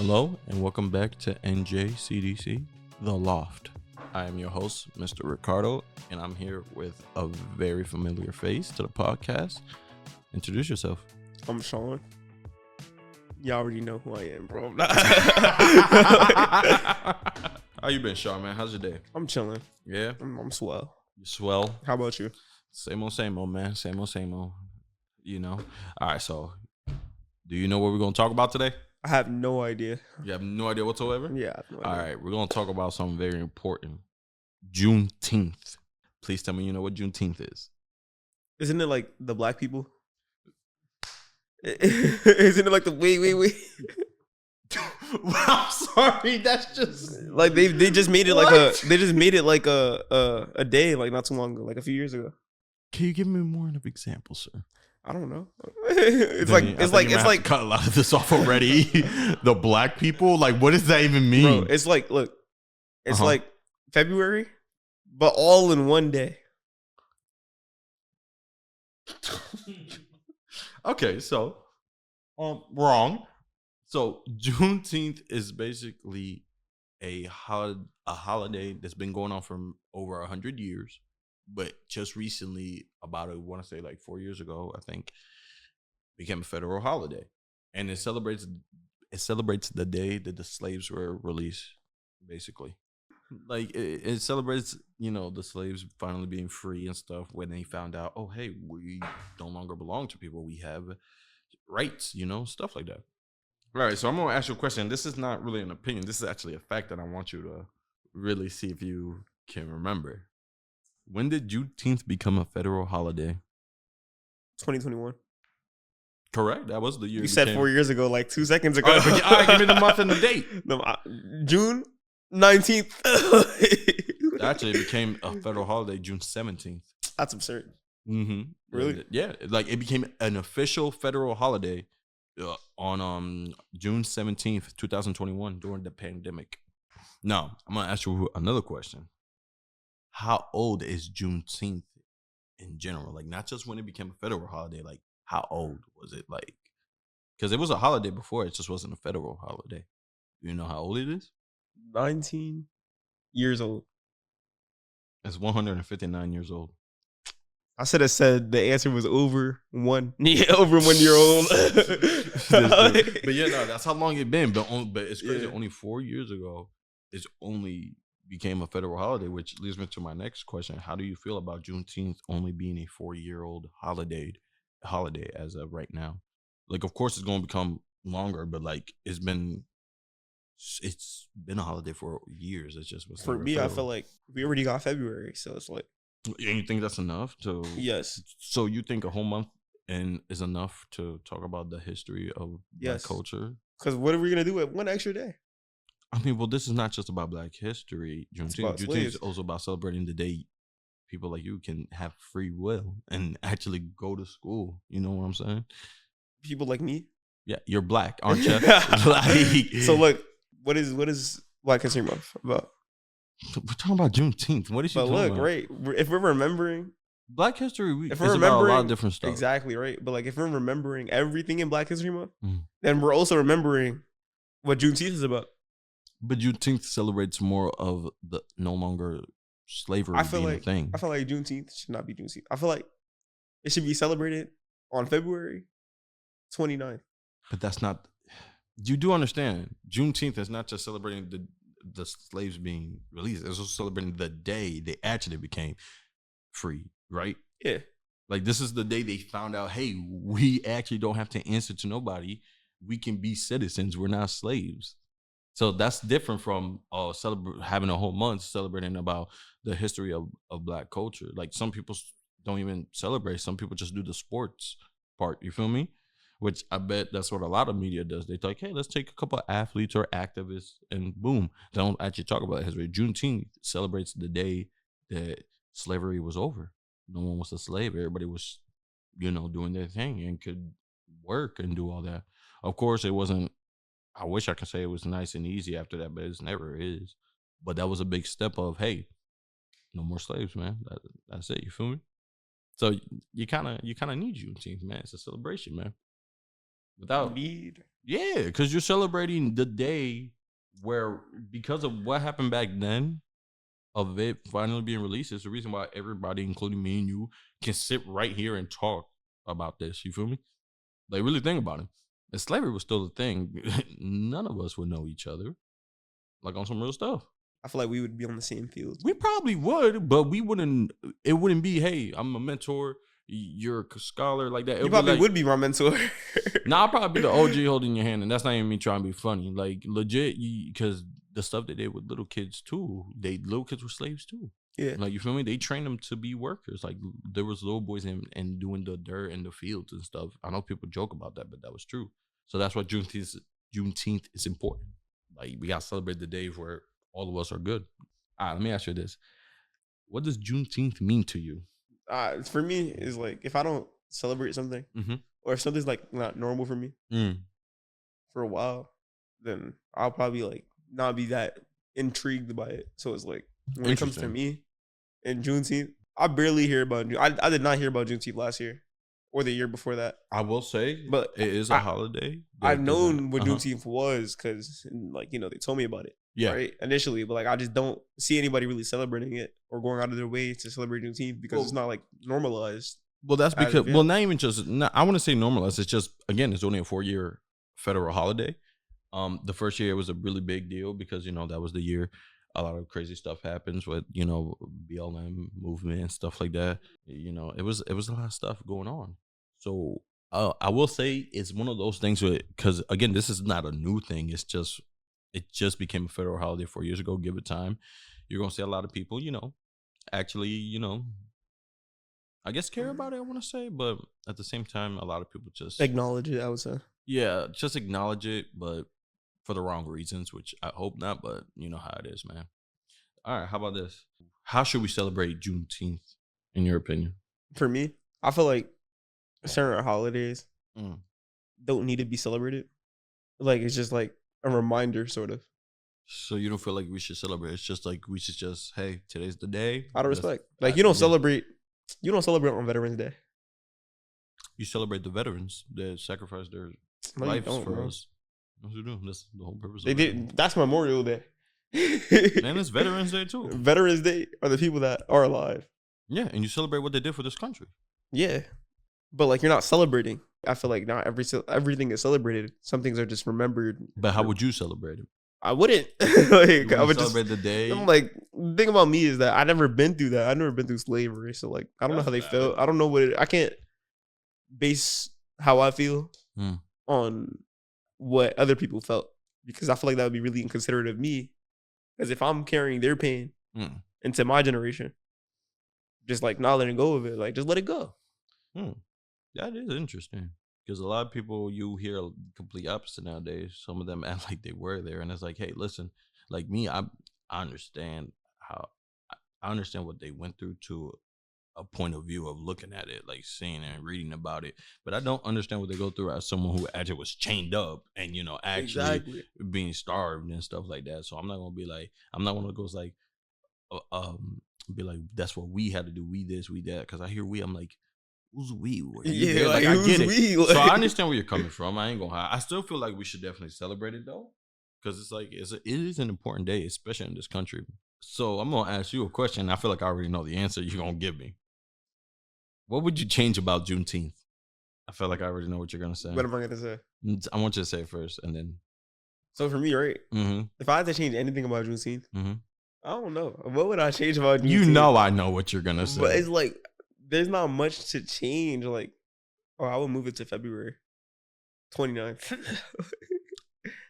Hello and welcome back to NJCDC, The Loft. I am your host, Mr. Ricardo, and I'm here with a very familiar face to the podcast. Introduce yourself. I'm Sean. Y'all already know who I am, bro. How you been, Sean, man? How's your day? I'm chilling. Yeah? I'm swell. You swell? How about you? Same old, man. Same old. You know? All right, so do you know what we're going to talk about today? I have no idea. You have no idea whatsoever? Yeah, I have no idea. All right, we're going to talk about something very important. Juneteenth. Please tell me you know what Juneteenth is. Isn't it like the black people? Isn't it like the wait? I'm sorry, that's just like they just made it like a day like not too long ago, like a few years ago. Can you give me more of an example, sir? I don't know. It's like cut a lot of this off already. The black people, like, what does that even mean? Bro, it's like, look, it's like February, but all in one day. Okay, so wrong. So Juneteenth is basically a holiday that's been going on for over 100 years, but just recently, about I want to say like 4 years ago, I think, became a federal holiday, and it celebrates the day that the slaves were released. Basically, like it celebrates, the slaves finally being free and stuff when they found out, oh hey, we no longer belong to people, we have rights, stuff like that. All right, so I'm gonna ask you a question. This is not really an opinion. This is actually a fact that I want you to really see if you can remember. When did Juneteenth become a federal holiday? 2021. Correct. That was the year. You said 4 years ago, like 2 seconds ago. All right, give me the month and the date. June 19th. Actually, it became a federal holiday June 17th. That's absurd. Mm-hmm. Really? Yeah. Like it became an official federal holiday on June 17th, 2021 during the pandemic. Now, I'm going to ask you another question. How old is Juneteenth in general? Like, not just when it became a federal holiday, like, how old was it? Like, because it was a holiday before, it just wasn't a federal holiday. Do you know how old it is? 19 years old. It's 159 years old. I should have said the answer was over 1 year old. But yeah, no, that's how long it's been. But it's crazy. Yeah. Only 4 years ago, it's only became a federal holiday, which leads me to my next question. How do you feel about Juneteenth only being a 4-year-old holiday as of right now? Like, of course, it's going to become longer, but like it's been a holiday for years. It's just for me. Federal. I feel like we already got February, so it's like. And you think that's enough to? Yes. So you think a whole month is enough to talk about the history of Black culture? Because what are we gonna do with one extra day? I mean, well, this is not just about Black history. Juneteenth is also about celebrating the day people like you can have free will and actually go to school. You know what I'm saying? People like me? Yeah, you're Black, aren't you? So, look, what is Black History Month about? We're talking about Juneteenth. What is she talking about? Right. If we're remembering Black History Week, it's about a lot of different stuff. Exactly, right. But like, if we're remembering everything in Black History Month, then we're also remembering what Juneteenth is about. But Juneteenth celebrates more of the no longer slavery being a thing. I feel like Juneteenth should not be Juneteenth. I feel like it should be celebrated on February 29th. But that's not. You do understand, Juneteenth is not just celebrating the slaves being released. It's also celebrating the day they actually became free, right? Yeah. Like, this is the day they found out, hey, we actually don't have to answer to nobody. We can be citizens. We're not slaves. So that's different from having a whole month celebrating about the history of Black culture. Like, some people don't even celebrate. Some people just do the sports part. You feel me? Which I bet that's what a lot of media does. They like, hey, let's take a couple of athletes or activists and boom. They don't actually talk about history. Juneteenth celebrates the day that slavery was over. No one was a slave. Everybody was, doing their thing and could work and do all that. Of course, it wasn't. I wish I could say it was nice and easy after that, but it never is. But that was a big step of, hey, no more slaves, man. That's it. You feel me? So you kind of need Juneteenth, man. It's a celebration, man. Without need Yeah, because you're celebrating the day where, because of what happened back then, of it finally being released, is the reason why everybody, including me and you, can sit right here and talk about this. You feel me? Like, really think about it. If slavery was still a thing, none of us would know each other. Like, on some real stuff. I feel like we would be on the same field. We probably would, but we wouldn't. It wouldn't be, hey, I'm a mentor, you're a scholar, like that. You probably would be my mentor. Nah, I'll probably be the OG holding your hand, and that's not even me trying to be funny. Like, legit, because the stuff they did with little kids too, little kids were slaves too. Yeah. Like, you feel me? They trained them to be workers. Like, there was little boys and doing the dirt in the fields and stuff. I know people joke about that, but that was true. So that's why Juneteenth is important. Like, we got to celebrate the days where all of us are good. All right, let me ask you this. What does Juneteenth mean to you? For me, is like, if I don't celebrate something, or if something's like not normal for me for a while, then I'll probably like not be that intrigued by it. So it's like, when it comes to me and Juneteenth, I barely hear about I did not hear about Juneteenth last year or the year before that. I will say, but it is a holiday. I've known what Juneteenth was because, like, they told me about it. Yeah. Right. Initially, but like, I just don't see anybody really celebrating it or going out of their way to celebrate Juneteenth because it's not like normalized. Well, that's because, not even just, I want to say normalized. It's just, again, it's only a 4-year federal holiday. The first year was a really big deal because, that was the year a lot of crazy stuff happens with, BLM movement and stuff like that. It was a lot of stuff going on. So I will say it's one of those things where, because again, this is not a new thing. It just became a federal holiday 4 years ago. Give it time. You're going to see a lot of people, actually, I guess care about it, I want to say. But at the same time, a lot of people just acknowledge it, I would say. Yeah, just acknowledge it, but for the wrong reasons, which I hope not, but you know how it is, man. All right, how about this? How should we celebrate Juneteenth, in your opinion? For me, I feel like certain holidays don't need to be celebrated. Like, it's just like a reminder, sort of. So you don't feel like we should celebrate? It's just like we should just, hey, today's the day. Out of respect. Like, you don't celebrate on Veterans Day. You celebrate the veterans that sacrificed their lives for us. What you do? That's the whole purpose. They did. That's Memorial Day. And it's Veterans Day too. Veterans Day are the people that are alive. Yeah, and you celebrate what they did for this country. Yeah, but like, you're not celebrating. I feel like not everything is celebrated. Some things are just remembered. But how would you celebrate it? I wouldn't. Like, I would celebrate the day. I'm like, the thing about me is that I never been through that. I never been through slavery, so like, I don't know how they felt. I don't know I can't base how I feel on what other people felt, because I feel like that would be really inconsiderate of me. Because if I'm carrying their pain into my generation, just like not letting go of it, like, just let it go. That is interesting, because a lot of people you hear a complete opposite nowadays. Some of them act like they were there, and it's like, hey, listen, like me, I understand what they went through to a point of view of looking at it, like seeing and reading about it, but I don't understand what they go through as someone who actually was chained up and actually being starved and stuff like that. So I'm not gonna be like, I'm not one of those like be like, that's what we had to do, we this, we that, because I hear we, I'm like, who's we? Yeah, like, I get it. We? So I understand where you're coming from. I ain't gonna hide. I still feel like we should definitely celebrate it though, because it's like, it is an important day, especially in this country. So I'm gonna ask you a question. I feel like I already know the answer you're gonna give me. What would you change about Juneteenth? I feel like I already know what you're gonna say. What am I gonna say? I want you to say it first, and then. So for me, right? If I had to change anything about Juneteenth, I don't know. What would I change about Juneteenth? You know, I know what you're gonna say. But it's like, there's not much to change. Like, I would move it to February 29th.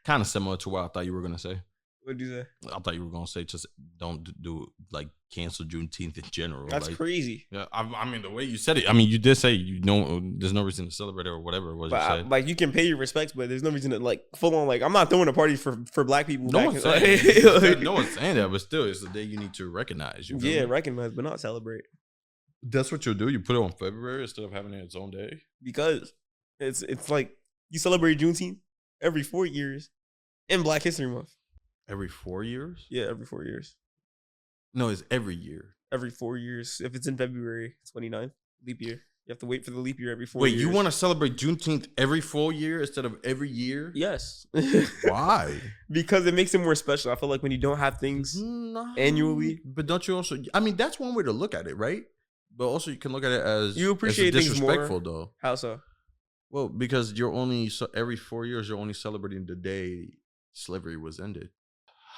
Kind of similar to what I thought you were gonna say. What'd you say? I thought you were gonna say just don't do like cancel Juneteenth in general. That's like, crazy. Yeah, I mean, the way you said it. I mean, you did say there's no reason to celebrate it or whatever it was. But you said. Like, you can pay your respects, but there's no reason to like full on. Like, I'm not throwing a party for black people. No one's saying no one's saying that, but still, it's the day you need to recognize. Recognize, but not celebrate. That's what you'll do. You put it on February instead of having it its own day, because it's like you celebrate Juneteenth every 4 years in Black History Month. Every 4 years? Yeah, every 4 years. No, it's every year. Every 4 years. If it's in February 29th, leap year. You have to wait for the leap year every 4 Wait, years. you want to celebrate Juneteenth every 4 years instead of every year? Yes. Why? Because it makes it more special. I feel like when you don't have things annually. But don't you also... I mean, that's one way to look at it, right? But also you can look at it as... You appreciate as things more. disrespectful, though. How so? Well, because you're only... every 4 years, you're only celebrating the day slavery was ended.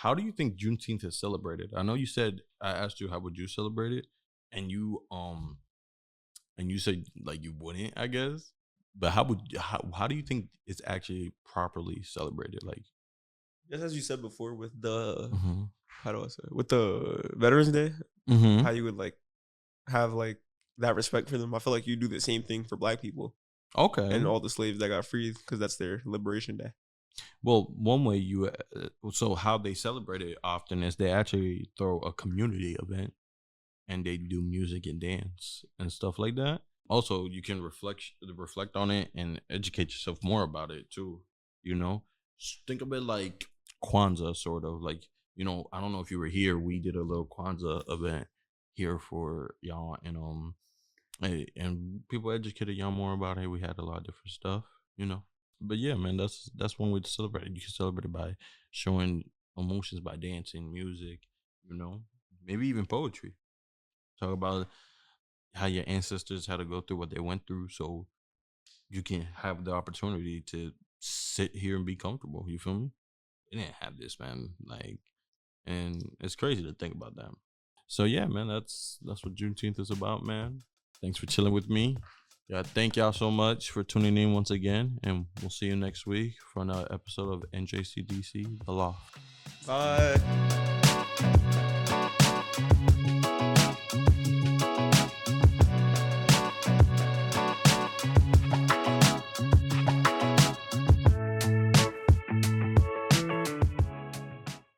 How do you think Juneteenth is celebrated? I know you said... I asked you, how would you celebrate it? And you said like you wouldn't, I guess. But how do you think it's actually properly celebrated? Like, just as you said before, with the how do I say it? With the Veterans Day, how you would like have like that respect for them. I feel like you do the same thing for Black people, okay, and all the slaves that got freed because that's their Liberation Day. Well, one way so how they celebrate it often is they actually throw a community event. And they do music and dance and stuff like that. Also, you can reflect on it and educate yourself more about it too. You know, think of it like Kwanzaa, sort of like, you know. I don't know if you were here. We did a little Kwanzaa event here for y'all, and people educated y'all more about it. We had a lot of different stuff, you know. But yeah, man, that's one way to celebrate it. You can celebrate it by showing emotions by dancing, music, you know, maybe even poetry. Talk about how your ancestors had to go through what they went through so you can have the opportunity to sit here and be comfortable. You feel me? They didn't have this, man. Like, and it's crazy to think about that. So yeah, man, that's what Juneteenth is about, man. Thanks for chilling with me. Yeah, thank y'all so much for tuning in once again, and we'll see you next week for another episode of NJCDC, The Loft. Bye.